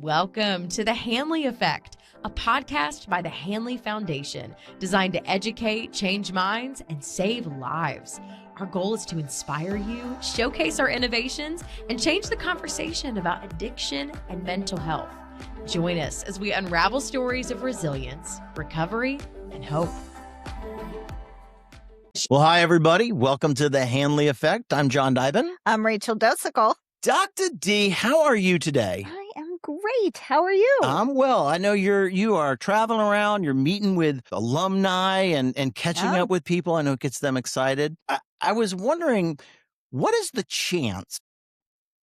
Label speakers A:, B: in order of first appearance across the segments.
A: Welcome to the Hanley Effect, a podcast by the Hanley Foundation designed to educate, change minds, and save lives. Our goal is to inspire you, showcase our innovations, and change the conversation about addiction and mental health. Join us as we unravel stories of resilience, recovery, and hope.
B: Well, hi, everybody. Welcome to the Hanley Effect. I'm John Dyben.
C: I'm Rachel Docekal.
B: Dr. D, how are you today?
C: I am great. How are you?
B: I'm well. I know you are traveling around. You're meeting with alumni and catching up with people. I know it gets them excited. I was wondering, what is the chance?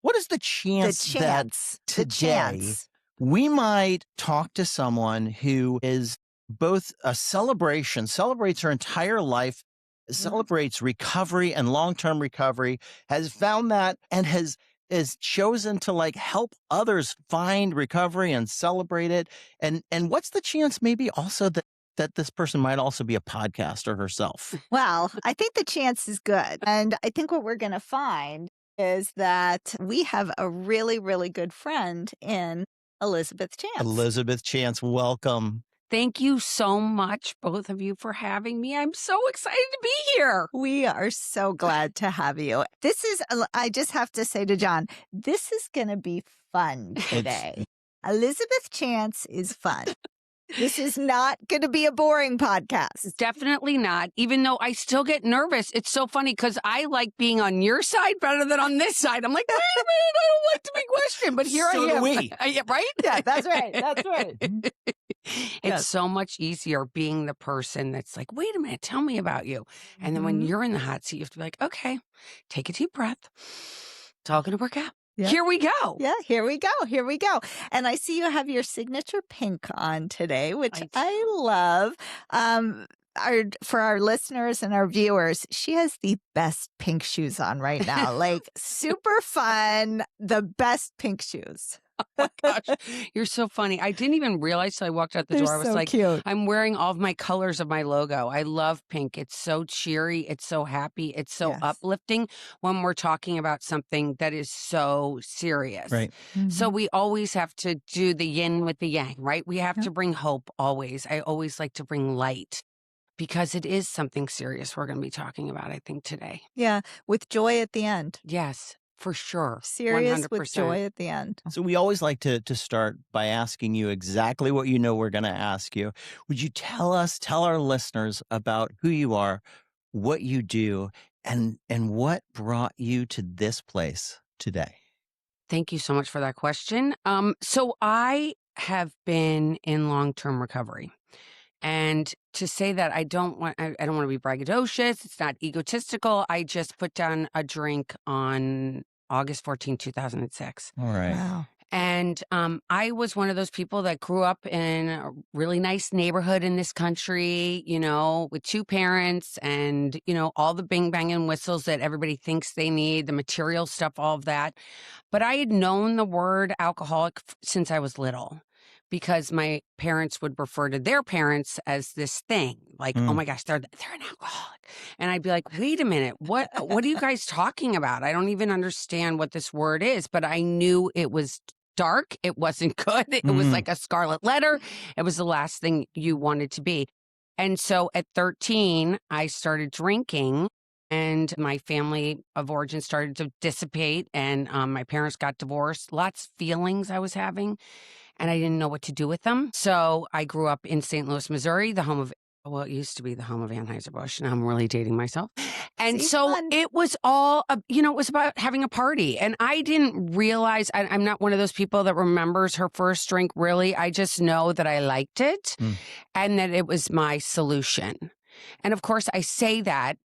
B: What is the chance that today we might talk to someone who is both a celebration, celebrates her entire life, celebrates recovery and long-term recovery, has found that and has chosen to help others find recovery and celebrate it. And what's the chance maybe also that this person might also be a podcaster herself?
C: Well, I think the chance is good. And I think what we're going to find is that we have a really, really good friend in Elizabeth Chance.
B: Elizabeth Chance, welcome.
D: Thank you so much, both of you, for having me. I'm so excited to be here.
C: We are so glad to have you. I just have to say to John, this is going to be fun today. Elizabeth Chance is fun. This is not going to be a boring podcast.
D: Definitely not, even though I still get nervous. It's so funny because I like being on your side better than on this side. I'm like, wait a minute, I don't like to be questioned, but here
B: So
D: I am.
B: do we.
D: Right?
C: Yeah, that's right. That's right.
D: It's so mumuch easier being the person that's like, wait a minute, tell me about you. And then when you're in the hot seat, you have to be like, okay, take a deep breath. It's all going to work out.
C: Yeah.
D: Here we go.
C: Yeah, here we go. Here we go. And I see you have your signature pink on today, which I love. For our listeners and our viewers, she has the best pink shoes on right now. Super fun, the best pink shoes.
D: Oh my gosh, you're so funny. I didn't even realize till I walked out the door. I was like,
C: cute.
D: I'm wearing all of my colors of my logo. I love pink. It's so cheery. It's so happy. It's so uplifting when we're talking about something that is so serious.
B: Right.
D: So we always have to do the yin with the yang, right? We have to bring hope always. I always like to bring light because it is something serious we're going to be talking about, I think, today.
C: Yeah, with joy at the end.
D: Yes. For sure.
C: Serious
D: 100%.
C: with joy at the end.
B: So we always like to start by asking you exactly what you know we're going to ask you. Would you tell our listeners about who you are, what you do, and what brought you to this place today?
D: Thank you so much for that question. So I have been in long-term recovery. And to say that I don't want to be braggadocious. It's not egotistical. I just put down a drink on August 14, 2006.
B: All right.
C: Wow.
D: And I was one of those people that grew up in a really nice neighborhood in this country, with two parents and, all the bing bang and whistles that everybody thinks they need, the material stuff, all of that. But I had known the word alcoholic since I was little. Because my parents would refer to their parents as this thing, oh my gosh, they're an alcoholic. And I'd be like, wait a minute, what are you guys talking about? I don't even understand what this word is, but I knew it was dark. It wasn't good. It was like a scarlet letter. It was the last thing you wanted to be. And so at 13, I started drinking. And my family of origin started to dissipate, and my parents got divorced. Lots of feelings I was having, and I didn't know what to do with them. So I grew up in St. Louis, Missouri, the home of, it used to be the home of Anheuser-Busch. Now I'm really dating myself. And it was all, it was about having a party. And I didn't realize, I'm not one of those people that remembers her first drink, really. I just know that I liked it and that it was my solution. And of course, I say that,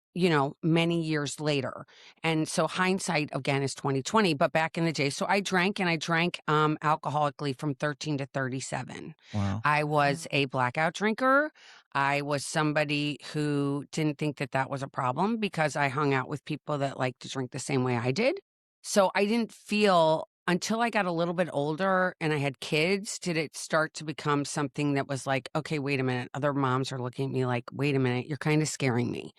D: many years later. And so hindsight, again, is 2020. But back in the day, so I drank alcoholically from 13 to 37.
B: Wow.
D: I was a blackout drinker. I was somebody who didn't think that was a problem because I hung out with people that liked to drink the same way I did. So I didn't feel until I got a little bit older and I had kids, did it start to become something that was like, okay, wait a minute. Other moms are looking at me like, wait a minute, you're kind of scaring me.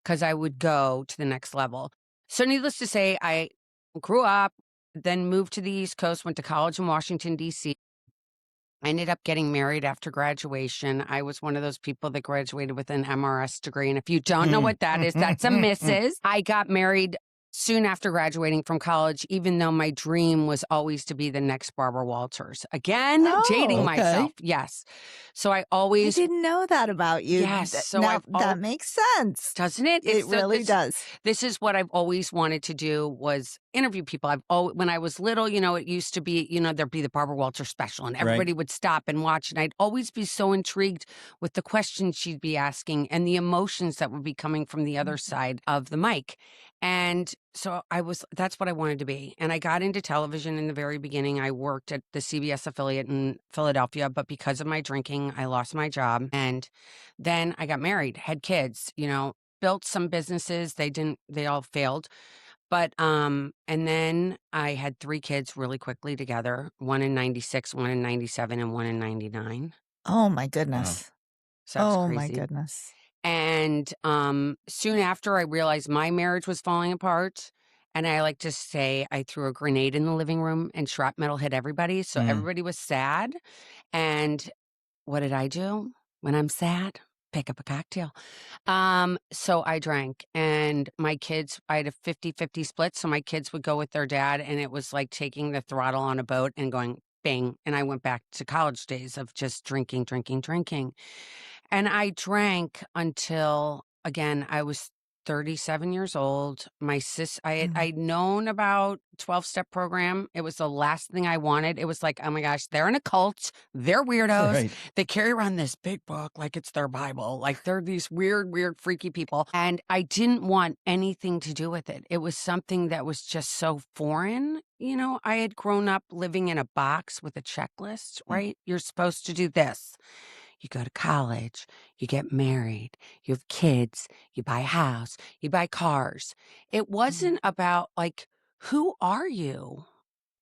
D: Because I would go to the next level. So needless to say, I grew up, then moved to the East Coast, went to college in Washington, D.C., I ended up getting married after graduation. I was one of those people that graduated with an MRS degree. And if you don't know what that is, that's a Mrs. I got married soon after graduating from college, even though my dream was always to be the next Barbara Walters. Again, dating myself. Yes. So I
C: didn't know that about you.
D: Yes. So
C: now, that makes sense.
D: Doesn't it?
C: It really does.
D: This is what I've always wanted to do, was interview people. When I was little, it used to be, there'd be the Barbara Walters special and everybody would stop and watch. And I'd always be so intrigued with the questions she'd be asking and the emotions that would be coming from the other side of the mic. And so that's what I wanted to be. And I got into television in the very beginning. I worked at the CBS affiliate in Philadelphia, but because of my drinking, I lost my job. And then I got married, had kids, built some businesses. They all failed. But, and then I had 3 kids really quickly together, one in 96, one in 97, and one in 99.
C: Oh my goodness.
D: Wow. So that's
C: oh
D: crazy.
C: my goodness.
D: And soon after, I realized my marriage was falling apart. And I like to say I threw a grenade in the living room and shrapnel hit everybody. So everybody was sad. And what did I do when I'm sad? Pick up a cocktail. So I drank, and my kids, I had a 50-50 split. So my kids would go with their dad, and it was like taking the throttle on a boat and going bang. And I went back to college days of just drinking. And I drank until, again, I was 37 years old. I'd known about 12-step program. It was the last thing I wanted. It was like, oh my gosh, they're in a cult. They're weirdos.
B: Right.
D: They carry around this big book like it's their Bible. Like they're these weird, freaky people. And I didn't want anything to do with it. It was something that was just so foreign. I had grown up living in a box with a checklist, right? You're supposed to do this. You go to college, you get married, you have kids, you buy a house, you buy cars. It wasn't about like, who are you?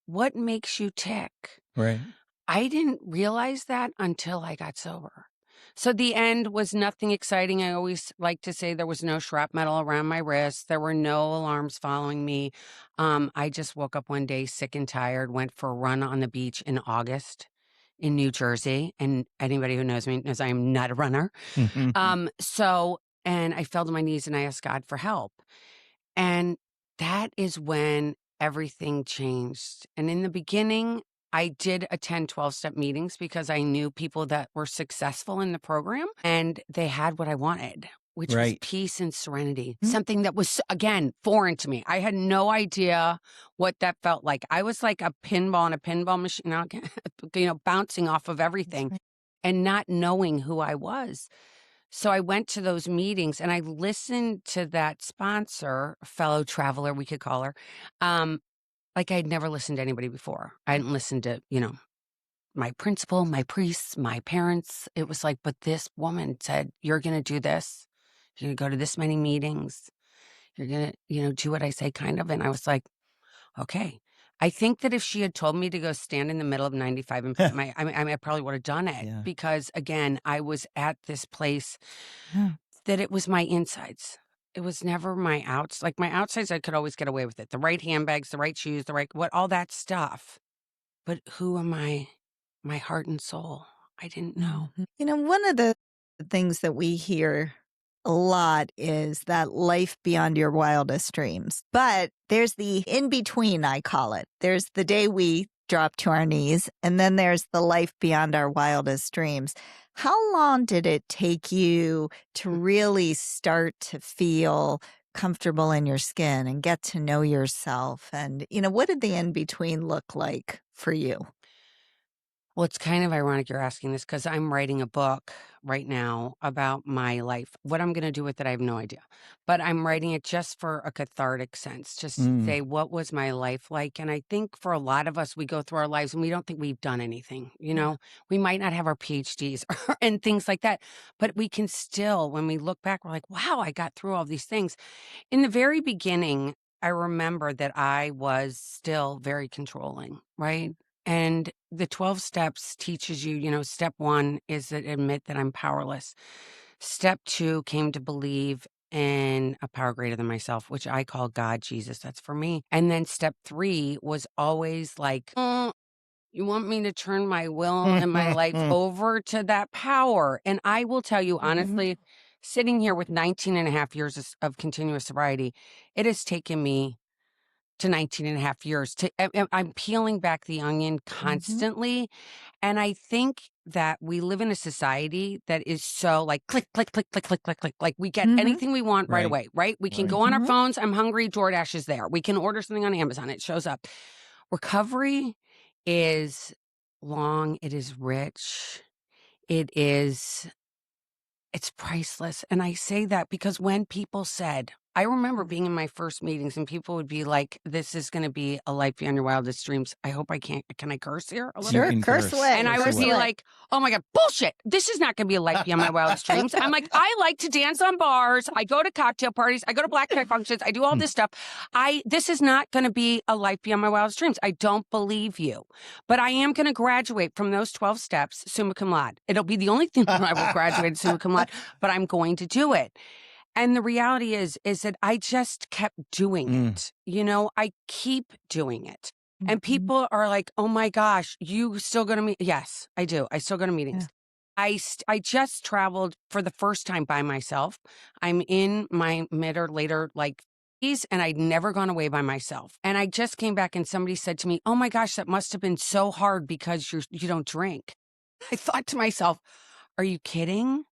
D: What makes you tick?
B: Right.
D: I didn't realize that until I got sober. So the end was nothing exciting. I always like to say there was no shrapnel around my wrist. There were no alarms following me. I just woke up one day sick and tired, went for a run on the beach in August in New Jersey. And anybody who knows me knows I am not a runner. And I fell to my knees and I asked God for help. And that is when everything changed. And in the beginning, I did attend 12-step meetings because I knew people that were successful in the program and they had what I wanted, which was peace and serenity, something that was, again, foreign to me. I had no idea what that felt like. I was like a pinball in a pinball machine, bouncing off of everything and not knowing who I was. So I went to those meetings and I listened to that sponsor, fellow traveler, we could call her, like I'd never listened to anybody before. I hadn't listened to, my principal, my priests, my parents. It was like, but this woman said, you're going to do this. You're going to go to this many meetings. You're going to, do what I say, kind of. And I was like, okay. I think that if she had told me to go stand in the middle of 95 and put I probably would have done it because, again, I was at this place that it was my insides. It was never my outs. Like my outsides, I could always get away with it. The right handbags, the right shoes, all that stuff. But who am I? My heart and soul. I didn't know.
C: One of the things that we hear a lot is that life beyond your wildest dreams. But there's the in between, I call it. There's the day we drop to our knees, and then there's the life beyond our wildest dreams. How long did it take you to really start to feel comfortable in your skin and get to know yourself? And, what did the in between look like for you?
D: Well, it's kind of ironic you're asking this because I'm writing a book right now about my life. What I'm going to do with it, I have no idea. But I'm writing it just for a cathartic sense, just to say, what was my life like? And I think for a lot of us, we go through our lives and we don't think we've done anything. We might not have our PhDs and things like that. But we can still, when we look back, we're like, wow, I got through all these things. In the very beginning, I remember that I was still very controlling, right? And the 12 steps teaches you, step 1 is to admit that I'm powerless. Step 2 came to believe in a power greater than myself, which I call God, Jesus. That's for me. And then step 3 was always like, You want me to turn my will and my life over to that power. And I will tell you, honestly, sitting here with 19 and a half years of continuous sobriety, it has taken me to 19 and a half years. I'm peeling back the onion constantly. And I think that we live in a society that is so like click, click, click, click, click, click, click. Like we get anything we want right away, right? We can go on our phones. I'm hungry. DoorDash is there. We can order something on Amazon. It shows up. Recovery is long. It is rich. It's priceless. And I say that because when people said, I remember being in my first meetings and people would be like, this is going to be a life beyond your wildest dreams. I hope I can I curse here a little
C: Sure,
D: bit?
C: curse away.
D: And I would be like, oh my God, bullshit. This is not going to be a life beyond my wildest dreams. I'm like, I like to dance on bars. I go to cocktail parties. I go to black tie functions. I do all this stuff. This is not going to be a life beyond my wildest dreams. I don't believe you. But I am going to graduate from those 12 steps summa cum laude. It'll be the only thing that I will graduate summa cum laude, but I'm going to do it. And the reality is that I just kept doing it. You know, I keep doing it. And people are like, oh my gosh, you still go to meet? Yes, I do. I still go to meetings. Yeah. I just traveled for the first time by myself. I'm in my mid or later and I'd never gone away by myself. And I just came back and somebody said to me, oh my gosh, that must have been so hard because you don't drink. I thought to myself, are you kidding?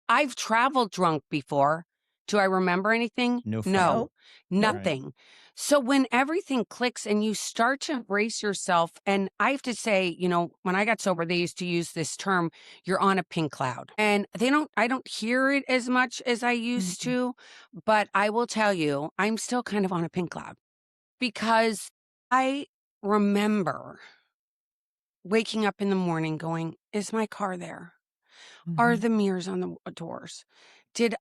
D: I've traveled drunk before. Do I remember anything? No, nothing. Right. So when everything clicks and you start to embrace yourself, and I have to say, you know, when I got sober, they used to use this term, you're on a pink cloud. And I don't hear it as much as I used to, but I will tell you, I'm still kind of on a pink cloud because I remember waking up in the morning going, is my car there? Are the mirrors on the doors?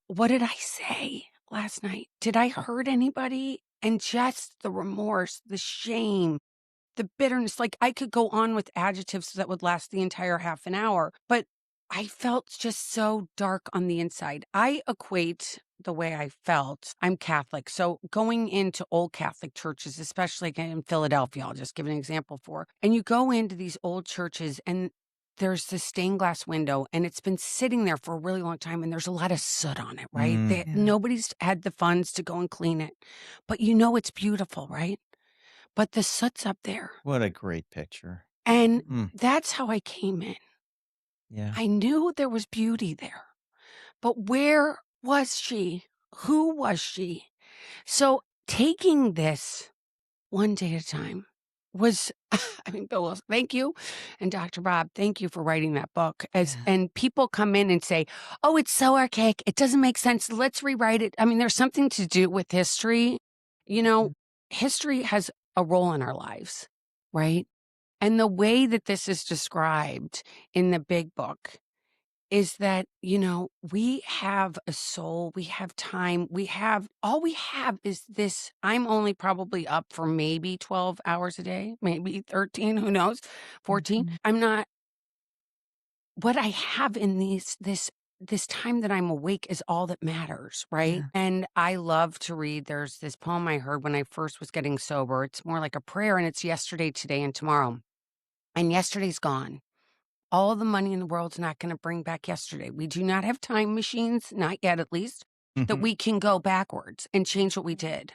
D: What did I say last night? Did I hurt anybody? And just the remorse, the shame, the bitterness, like I could go on with adjectives that would last the entire half an hour, but I felt just so dark on the inside. I equate the way I felt. I'm Catholic. So going into old Catholic churches, especially in Philadelphia, I'll just give an example and you go into these old churches and there's this stained glass window and it's been sitting there for a really long time and there's a lot of soot on it, right? Nobody's had the funds to go and clean it, but you know it's beautiful, right? But the soot's up there.
B: What a great picture.
D: And that's how I came in.
B: Yeah.
D: I knew there was beauty there, but where was she? Who was she? So taking this one day at a time was, I mean, Bill Wilson, thank you. And Dr. Bob, thank you for writing that book. And people come in and say, oh, it's so archaic. It doesn't make sense. Let's rewrite it. I mean, there's something to do with history. You know, history has a role in our lives, right? And the way that this is described in the big book is that, you know, we have a soul, we have time, all we have is this. I'm only probably up for maybe 12 hours a day, maybe 13, who knows, 14. I'm not, what I have in this time that I'm awake is all that matters, right? Yeah. And I love to read. There's this poem I heard when I first was getting sober. It's more like a prayer and it's yesterday, today, and tomorrow. And yesterday's gone. All the money in the world's not going to bring back yesterday. We do not have time machines, not yet at least, that we can go backwards and change what we did.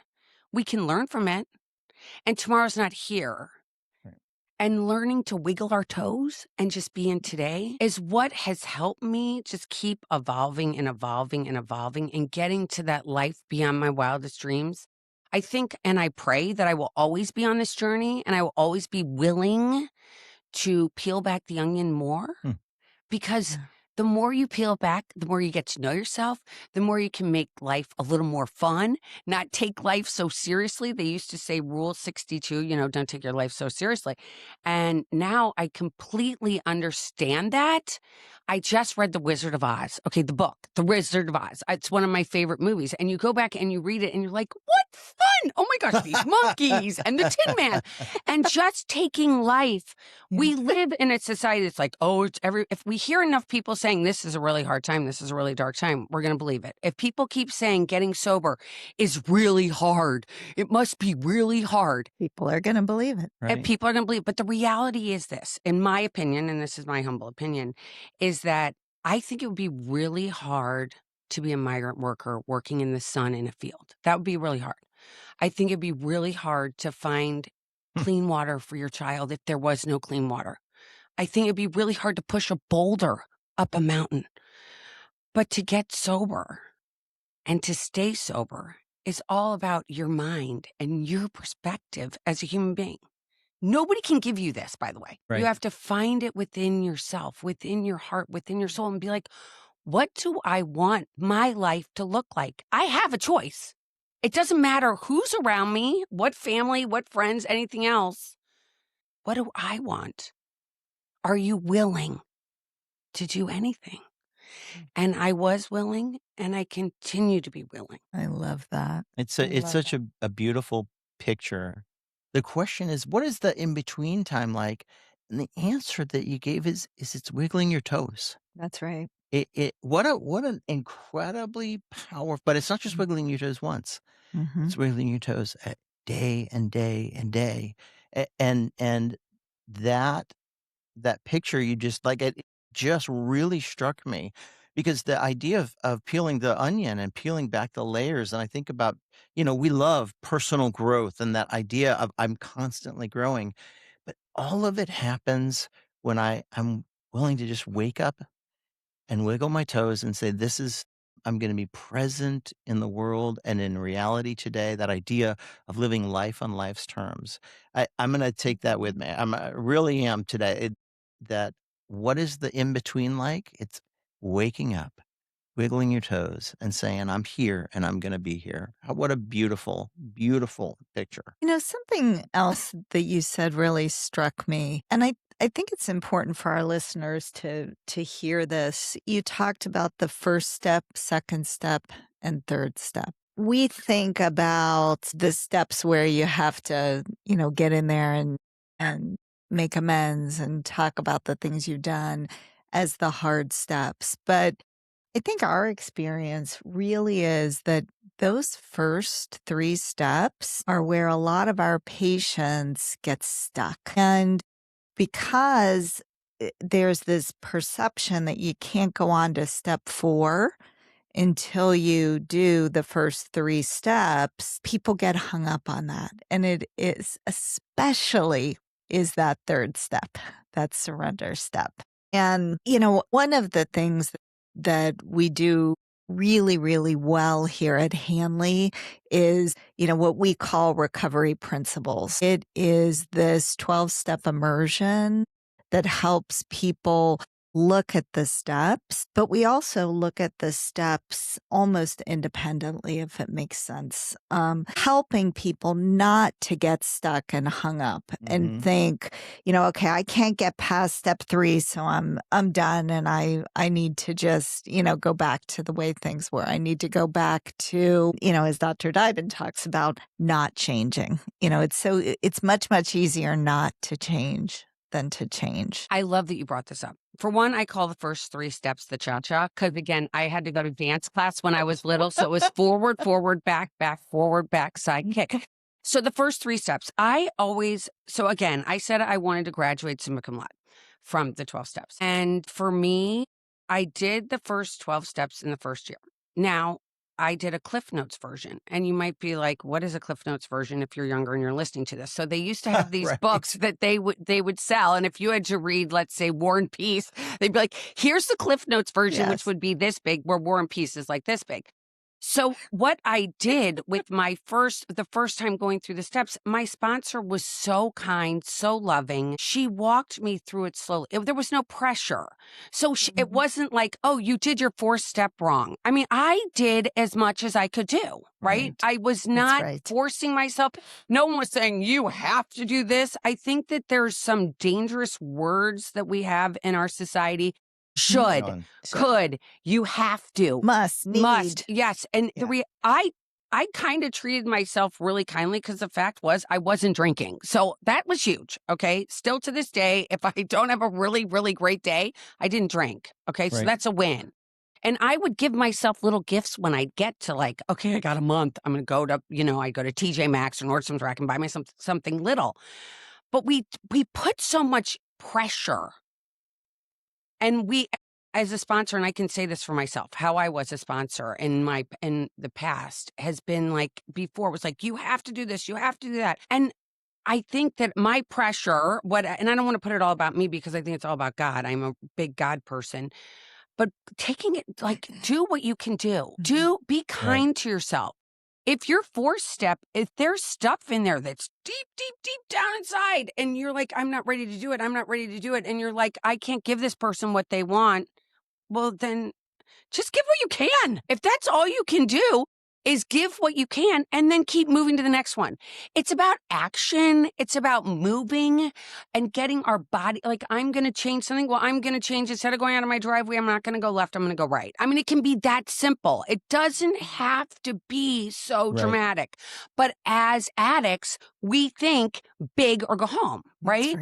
D: We can learn from it. And tomorrow's not here. Right. And learning to wiggle our toes and just be in today is what has helped me just keep evolving and evolving and evolving and getting to that life beyond my wildest dreams. I think and I pray that I will always be on this journey and I will always be willing to peel back the onion more because the more you peel back, the more you get to know yourself, the more you can make life a little more fun, not take life so seriously. They used to say rule 62, you know, don't take your life so seriously. And now I completely understand that. I just read The Wizard of Oz. Okay, the book, The Wizard of Oz. It's one of my favorite movies. And you go back and you read it and you're like, what fun. Oh my gosh, these monkeys and the Tin Man. And just taking life. We live in a society that's like, oh, if we hear enough people say saying this is a really hard time, this is a really dark time, we're going to believe it. If people keep saying getting sober is really hard, it must be really hard.
C: People are going to believe it.
B: Right.
D: And people are going to believe it. But the reality is this, in my opinion, and this is my humble opinion, is that I think it would be really hard to be a migrant worker working in the sun in a field. That would be really hard. I think it'd be really hard to find clean water for your child if there was no clean water. I think it'd be really hard to push a boulder up a mountain. But to get sober and to stay sober is all about your mind and your perspective as a human being. Nobody can give you this, by the way.
B: Right.
D: You have to find it within yourself, within your heart, within your soul, and be like, what do I want my life to look like? I have a choice. It doesn't matter who's around me, what family, what friends, anything else. What do I want? Are you willing to do anything? And I was willing, and I continue to be willing.
C: I love that.
B: It's
C: love
B: such a beautiful picture. The question is, what is the in-between time like? And the answer that you gave is it's wiggling your toes.
C: That's right.
B: What an incredibly powerful, but it's not just wiggling your toes once.
C: Mm-hmm.
B: It's wiggling your toes day and day and day. And that picture you just like, it just really struck me, because the idea of peeling the onion and peeling back the layers. And I think about, we love personal growth and that idea of I'm constantly growing, but all of it happens when I'm willing to just wake up and wiggle my toes and say, I'm going to be present in the world and in reality today. That idea of living life on life's terms. I'm going to take that with me. I really am today. That what is the in between like? It's waking up, wiggling your toes, and saying, I'm here and I'm going to be here. What a beautiful, beautiful picture.
C: Something else that you said really struck me, and I think it's important for our listeners to hear this. You talked about the first step, second step, and third step. We think about the steps where you have to, get in there and make amends and talk about the things you've done as the hard steps. But I think our experience really is that those first 3 steps are where a lot of our patients get stuck. And because there's this perception that you can't go on to step 4 until you do the first 3 steps, people get hung up on that. And it is especially is that third step, that surrender step. And, one of the things that we do really, really well here at Hanley is, what we call recovery principles. It is this 12-step immersion that helps people look at the steps, but we also look at the steps almost independently, if it makes sense, helping people not to get stuck and hung up and think, okay, I can't get past step 3, so I'm done, and I need to just, go back to the way things were. I need to go back to, as Dr. Dyben talks about, not changing. It's much, much easier not to change than to change.
D: I love that you brought this up. For one, I call the first 3 steps the cha-cha, because again, I had to go to dance class when I was little. So it was forward, forward, back, back, forward, back, side, kick. So the first 3 steps, so again, I said I wanted to graduate summa cum laude from the 12 steps. And for me, I did the first 12 steps in the first year. Now, I did a Cliff Notes version. And you might be like, what is a Cliff Notes version if you're younger and you're listening to this? So they used to have these
B: Right.
D: books that they would sell. And if you had to read, let's say, War and Peace, they'd be like, here's the Cliff Notes version, which would be this big, where War and Peace is like this big. So what I did with the first time going through the steps, my sponsor was so kind, so loving. She walked me through it slowly. There was no pressure. So it wasn't like, oh, you did your 4th step wrong. I mean, I did as much as I could do, right? I was not forcing myself. No one was saying, you have to do this. I think that there's some dangerous words that we have in our society. Should, could, you have to,
C: must,
D: yes. And I kind of treated myself really kindly because the fact was I wasn't drinking. So that was huge. Okay. Still to this day, if I don't have a really, really great day, I didn't drink. Okay. So
B: Right.
D: that's a win. And I would give myself little gifts when I get to like, okay, I got a month. I'm going to go to, I go to TJ Maxx or Nordstrom's where I can buy myself something little. But we put so much pressure, and we, as a sponsor, and I can say this for myself, how I was a sponsor in the past has been like, before it was like, you have to do this, you have to do that. And I think that my pressure, and I don't want to put it all about me because I think it's all about God. I'm a big God person. But taking it, like, do what you can do. Be kind to yourself. If your fourth step, if there's stuff in there that's deep, deep, deep down inside, and you're like, I'm not ready to do it, I'm not ready to do it, and you're like, I can't give this person what they want, well, then just give what you can. If that's all you can do, is give what you can and then keep moving to the next one. It's about action. It's about moving and getting our body. Like, I'm going to change something. Well, I'm going to change, instead of going out of my driveway, I'm not going to go left, I'm going to go right. I mean, it can be that simple. It doesn't have to be so dramatic. But as addicts, we think big or go home, right?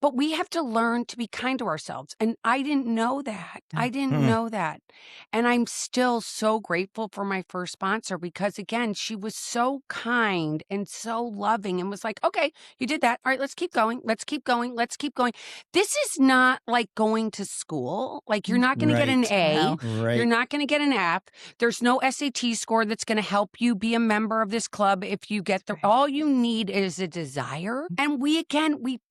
D: But we have to learn to be kind to ourselves. And I didn't know that. I didn't know that. And I'm still so grateful for my first sponsor because, again, she was so kind and so loving and was like, okay, you did that. All right, let's keep going. Let's keep going. Let's keep going. This is not like going to school. Like, you're not going to get an A.
B: Right.
D: You're not going to get an F. There's no SAT score that's going to help you be a member of this club if you get all you need is a desire. And we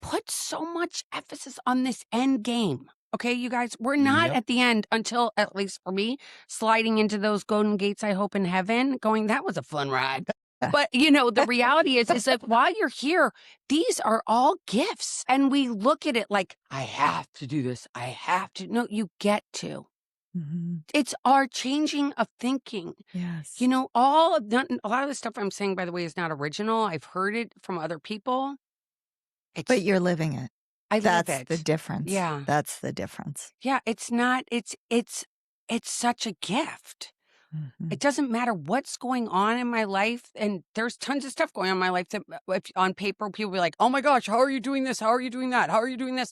D: put so much emphasis on this end game. Okay, you guys, we're not at the end until, at least for me, sliding into those golden gates, I hope, in heaven, going, that was a fun ride. But, the reality is that while you're here, these are all gifts. And we look at it like, I have to do this. I have to. No, you get to. It's our changing of thinking.
C: Yes.
D: A lot of the stuff I'm saying, by the way, is not original. I've heard it from other people.
C: But you're living it.
D: That's
C: the difference.
D: Yeah.
C: That's the difference.
D: Yeah. It's not, it's such a gift. It doesn't matter what's going on in my life. And there's tons of stuff going on in my life that if on paper, people be like, oh my gosh, how are you doing this? How are you doing that? How are you doing this?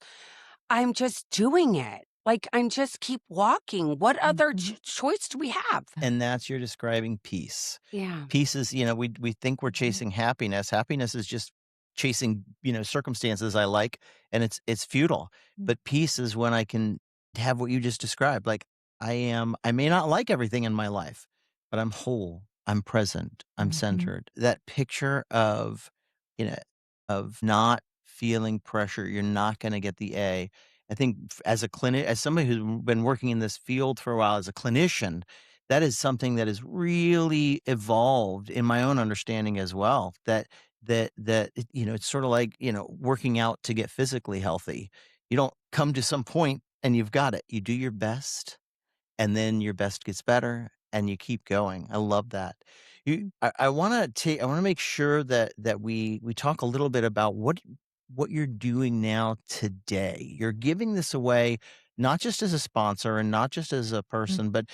D: I'm just doing it. Like, I'm just keep walking. What other choice do we have?
B: And that's, you're describing peace.
D: Yeah.
B: Peace is, we think we're chasing happiness. Happiness is just chasing, circumstances I like, and it's futile. But peace is when I can have what you just described. Like, I may not like everything in my life, but I'm whole, I'm present, I'm centered. That picture of, of not feeling pressure, you're not going to get the A. I think as somebody who's been working in this field for a while, as a clinician, that is something that has really evolved in my own understanding as well. That it's sort of like, working out to get physically healthy. You don't come to some point and you've got it. You do your best, and then your best gets better, and you keep going. I love that. I want to make sure that we talk a little bit about what you're doing now today. You're giving this away, not just as a sponsor and not just as a person, but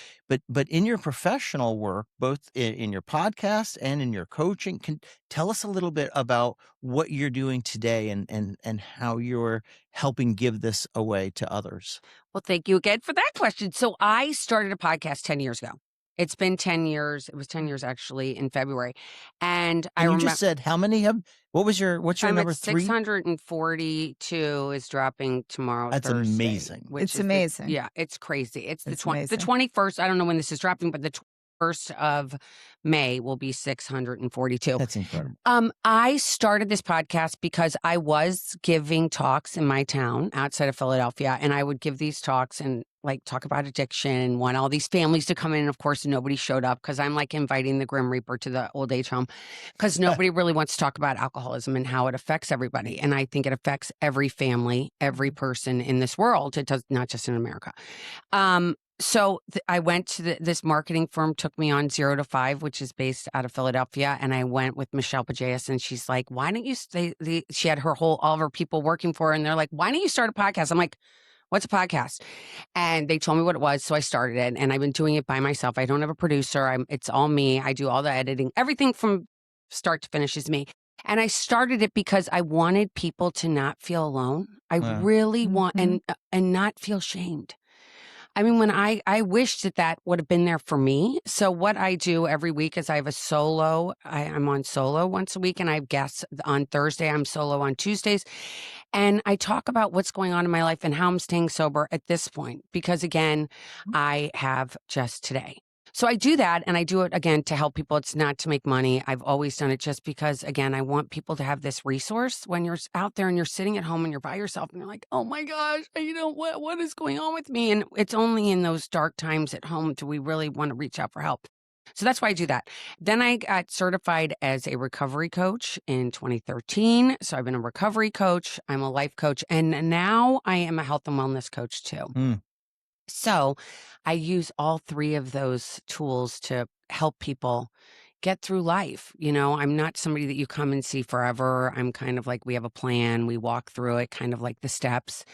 B: in your professional work, both in your podcast and in your coaching. Can tell us a little bit about what you're doing today and how you're helping give this away to others.
D: Well, thank you again for that question. So I started a podcast 10 years ago. It's been 10 years. It was 10 years actually in February. And I remember,
B: you just said how many have, what's your number?
D: 642 is dropping tomorrow.
B: That's
D: Thursday,
B: amazing.
C: It's amazing.
D: Yeah, it's crazy. It's the
C: 21st.
D: I don't know when this is dropping, but the 1st of May will be 642.
B: That's incredible.
D: I started this podcast because I was giving talks in my town outside of Philadelphia, and I would give these talks and like talk about addiction, want all these families to come in. And of course, nobody showed up because I'm like inviting the Grim Reaper to the old age home because nobody really wants to talk about alcoholism and how it affects everybody. And I think it affects every family, every person in this world. It does not just in America. So I went to this marketing firm, took me on 0 to 5, which is based out of Philadelphia. And I went with Michelle Pajeas, and she's like, why don't you stay? She had all of her people working for her, and they're like, why don't you start a podcast? I'm like, what's a podcast? And they told me what it was. So I started it, and I've been doing it by myself. I don't have a producer. It's all me. I do all the editing. Everything from start to finish is me. And I started it because I wanted people to not feel alone. I really want, and not feel shamed. I mean, when I wish that would have been there for me. So what I do every week is I have a solo. I'm on solo once a week, and I have guests on Thursday. I'm solo on Tuesdays. And I talk about what's going on in my life and how I'm staying sober at this point. Because again, I have just today. So I do that, and I do it, again, to help people. It's not to make money. I've always done it just because, again, I want people to have this resource when you're out there and you're sitting at home and you're by yourself and you're like, oh my gosh, what is going on with me? And it's only in those dark times at home do we really want to reach out for help. So that's why I do that. Then I got certified as a recovery coach in 2013. So I've been a recovery coach. I'm a life coach. And now I am a health and wellness coach too. So I use all three of those tools to help people get through life. I'm not somebody that you come and see forever. I'm kind of like, we have a plan. We walk through it, kind of like the steps.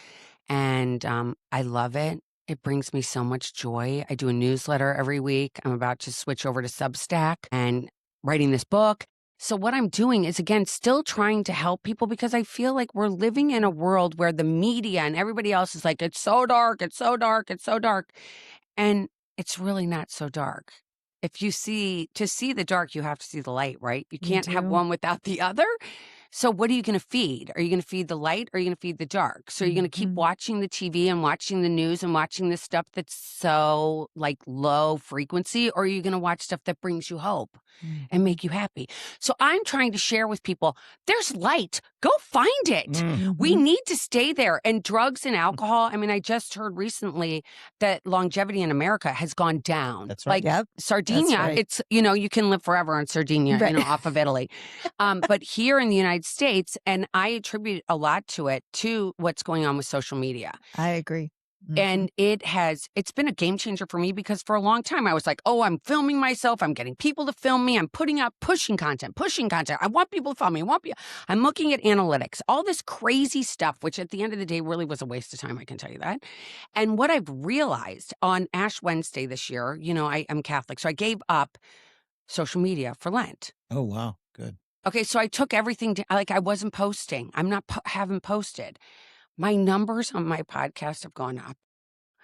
D: And I love it. It brings me so much joy. I do a newsletter every week. I'm about to switch over to Substack and writing this book. So what I'm doing is, again, still trying to help people, because I feel like we're living in a world where the media and everybody else is like, it's so dark, it's so dark, it's so dark. And it's really not so dark. To see the dark, you have to see the light, right? You can't have one without the other. So what are you going to feed? Are you going to feed the light, or are you going to feed the dark? So you're going to keep watching the TV and watching the news and watching this stuff that's so like low frequency, or are you going to watch stuff that brings you hope and make you happy? So I'm trying to share with people, there's light. Go find it. We need to stay there. And drugs and alcohol. I mean, I just heard recently that longevity in America has gone down.
B: That's right.
D: Like Sardinia, it's, you can live forever on Sardinia, off of Italy. But here in the United States, and I attribute a lot to it, to what's going on with social media.
C: I agree.
D: And it's been a game changer for me, because for a long time I was like, oh, I'm filming myself. I'm getting people to film me. I'm pushing content. I want people to follow me. I'm looking at analytics, all this crazy stuff, which at the end of the day really was a waste of time. I can tell you that. And what I've realized on Ash Wednesday this year, I'm Catholic, so I gave up social media for Lent.
B: Oh, wow. Good.
D: Okay. So I took everything I wasn't posting. I'm not haven't posted. My numbers on my podcast have gone up.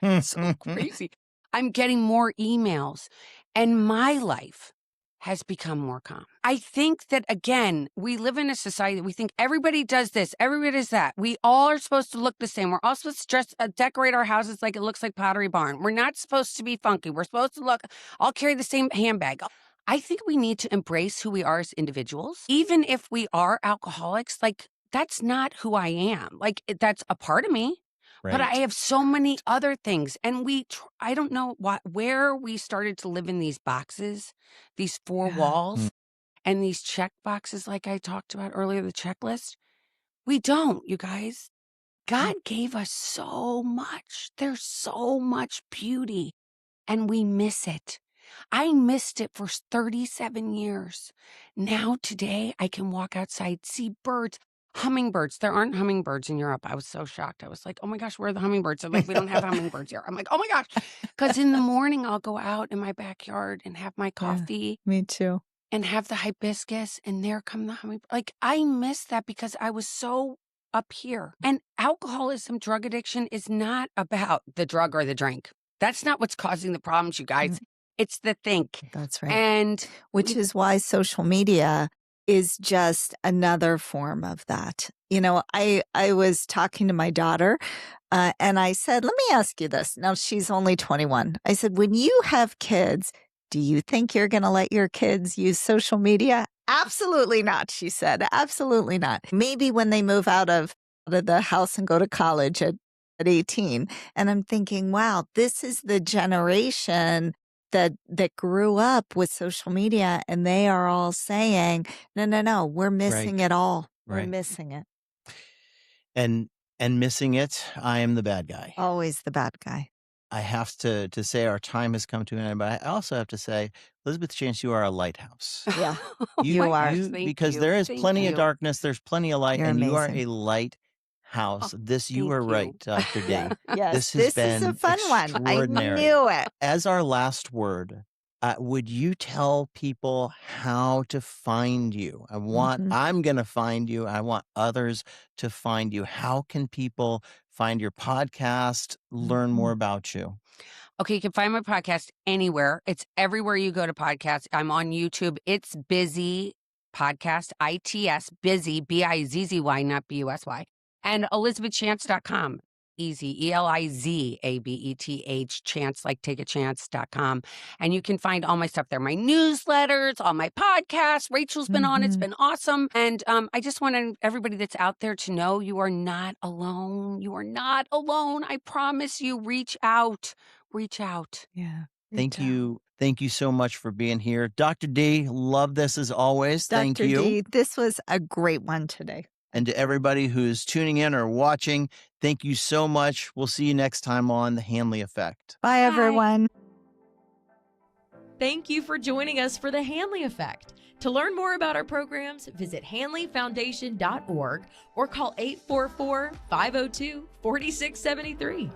D: It's so crazy. I'm getting more emails, and my life has become more calm. I think that, again, we live in a society that we think everybody does this, everybody does that. We all are supposed to look the same. We're all supposed to decorate our houses like it looks like Pottery Barn. We're not supposed to be funky. We're supposed to all carry the same handbag. I think we need to embrace who we are as individuals. Even if we are alcoholics, that's not who I am. That's a part of me, but I have so many other things. And I don't know where we started to live in these boxes, these four walls, and these check boxes, like I talked about earlier, the checklist. We don't, you guys. God gave us so much. There's so much beauty, and we miss it. I missed it for 37 years. Now today I can walk outside, see birds. Hummingbirds. There aren't hummingbirds in Europe. I was so shocked. I was like, oh my gosh, where are the hummingbirds? They're like, we don't have hummingbirds here. I'm like, oh my gosh. Because in the morning, I'll go out in my backyard and have my coffee.
C: Me too.
D: And have the hibiscus, and there come the hummingbirds. I miss that because I was so up here. And alcoholism, drug addiction is not about the drug or the drink. That's not what's causing the problems, you guys. It's the think.
C: That's right.
D: And
C: which is why social media is just another form of that. I was talking to my daughter and I said, let me ask you this. Now, she's only 21. I said, when you have kids, do you think you're going to let your kids use social media? Absolutely not, she said. Absolutely not. Maybe when they move out of the house and go to college at 18. And I'm thinking, wow, this is the generation that grew up with social media, and they are all saying, no, we're missing it all. We're missing it.
B: And missing it, I am the bad guy.
C: Always the bad guy.
B: I have to say our time has come to an end, but I also have to say, Elizabeth Chance, you are a lighthouse.
C: Yeah, you are.
B: Because there is plenty of darkness, there's plenty of light,
C: You're
B: and
C: amazing.
B: you are a lighthouse. house. This, you
D: thank
B: are
D: you.
B: right, Dr. D.
C: Yes,
B: This has
C: this is
B: been
C: a fun one. I
B: extraordinary.
C: knew it.
B: As our last word, would you tell people how to find you? I'm going to find you. I want others to find you. How can people find your podcast, learn more about you?
D: Okay, you can find my podcast anywhere. It's everywhere you go to podcast. I'm on YouTube. It's Bizzy Podcast, ITS, Bizzy, Bizzy, not BUSY. And ElizabethChance.com. Easy, ELIZABETH, chance, like take a chance.com. And you can find all my stuff there, my newsletters, all my podcasts. Rachel's been on. It's been awesome. And I just want everybody that's out there to know you are not alone. You are not alone. I promise you, reach out. Reach out.
C: Yeah.
B: Thank you. Thank you so much for being here. Dr. D, love this as always. Thank you.
C: Dr. D, this was a great one today.
B: And to everybody who's tuning in or watching, thank you so much. We'll see you next time on The Hanley Effect.
C: Bye, everyone.
A: Thank you for joining us for The Hanley Effect. To learn more about our programs, visit hanleyfoundation.org or call 844-502-4673.